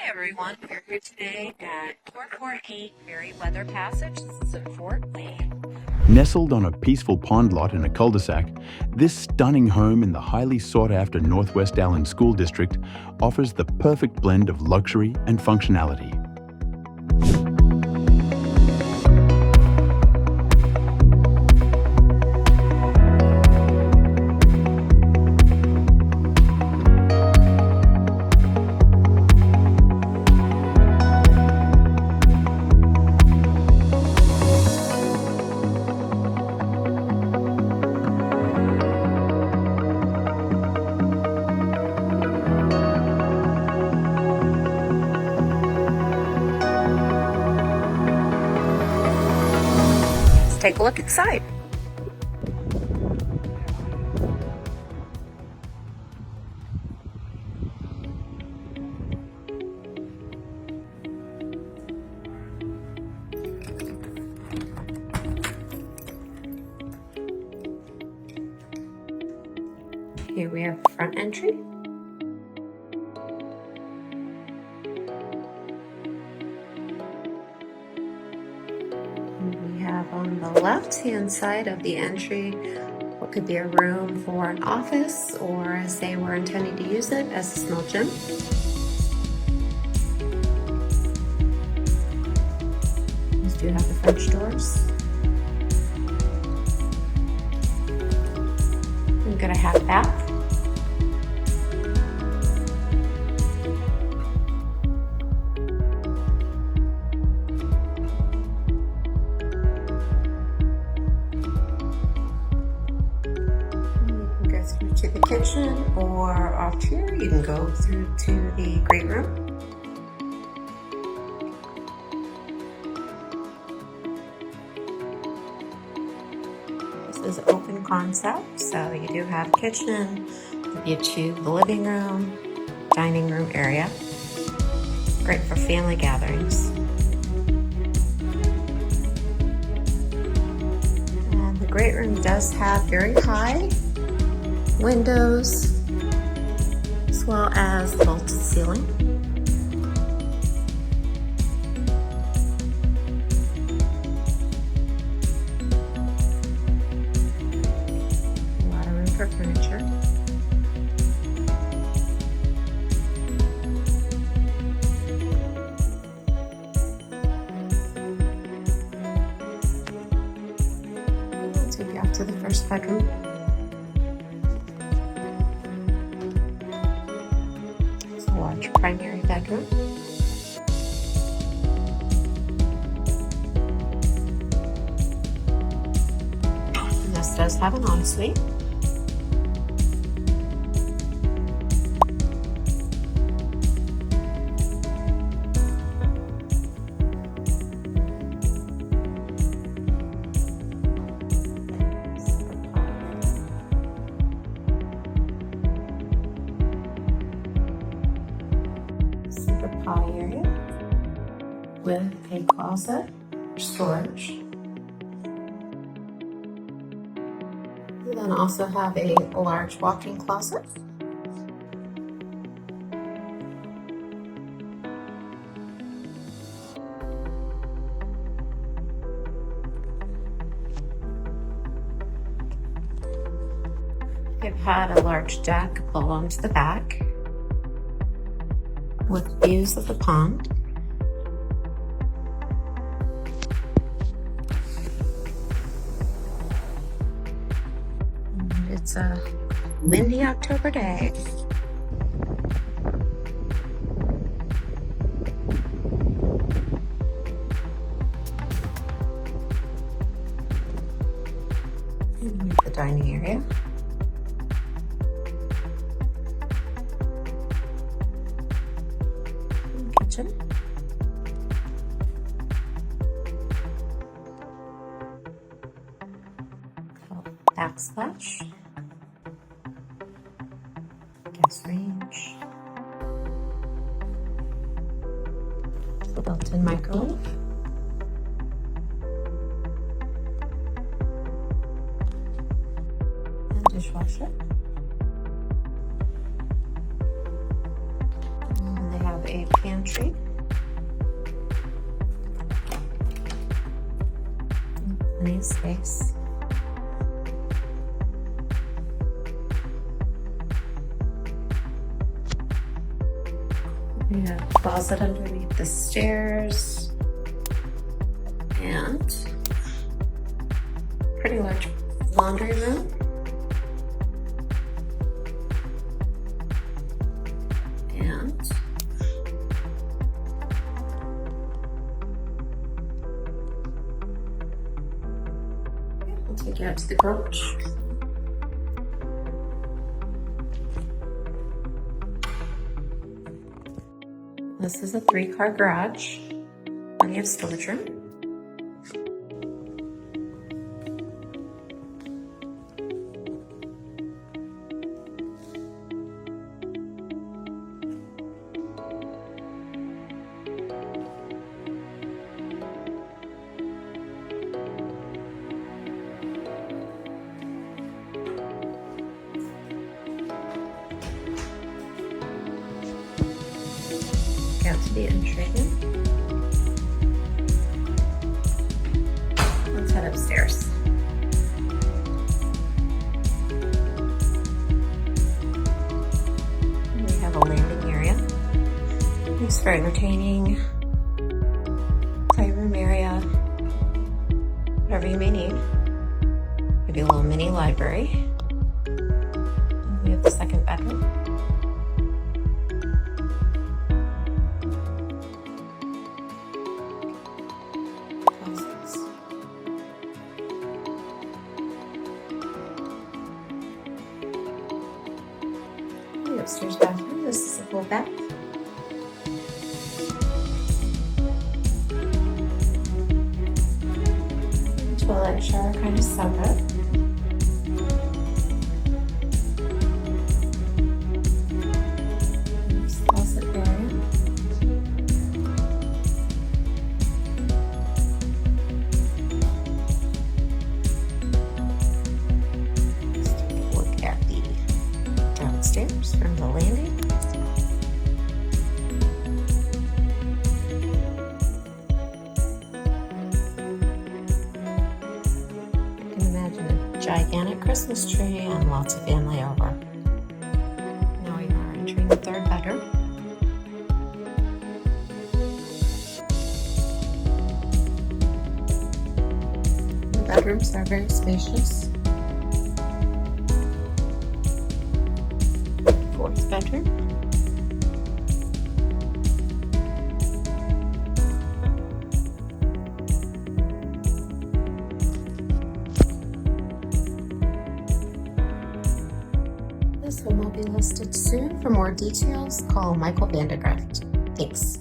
everyone, we're here today at 448 Merriweather Passage. This is in Fort Wayne. Nestled on a peaceful pond lot in a cul-de-sac, this stunning home in the highly sought-after Northwest Allen School District offers the perfect blend of luxury and functionality. Take a look inside. Here we have front entry. We have on the left-hand side of the entry what could be a room for an office, or as they were intending to use it, as a small gym. These do have the French doors. We've got a half bath. Through to the kitchen, or off here you can go through to the great room. This is open concept, so you do have a kitchen, view to the living room, dining room area. Great for family gatherings. And the great room does have very high windows, as well as vaulted ceiling. A lot of room for furniture. I'll take you out to the first bedroom. Large primary bedroom. And this does have an ensuite. The pie area with a closet for storage. We then also have a large walk-in closet. We've had a large deck along to the back with views of the pond. And it's a windy October day. And here's the dining area. Kitchen. Backsplash. Gas range. The built-in microwave. And dishwasher. And they have a pantry. Plenty of space. We have a closet underneath the stairs and pretty large laundry room. And we'll take you out to the garage. This is a 3-car garage. Plenty of storage room. Out to the entry. Let's head upstairs. We have a landing area. Nice for entertaining. Playroom area. Whatever you may need. Maybe a little mini library. And we have the second bedroom. The upstairs bathroom. This is a full bath. Toilet shower kind of separate. Nice closet area. Let's take a look at the downstairs from the landing. I can imagine a gigantic Christmas tree and lots of family over. Now we are entering the 3rd bedroom. The bedrooms are very spacious. 4th bedroom. This one will be listed soon. For more details, call Michael Vandegraft. Thanks.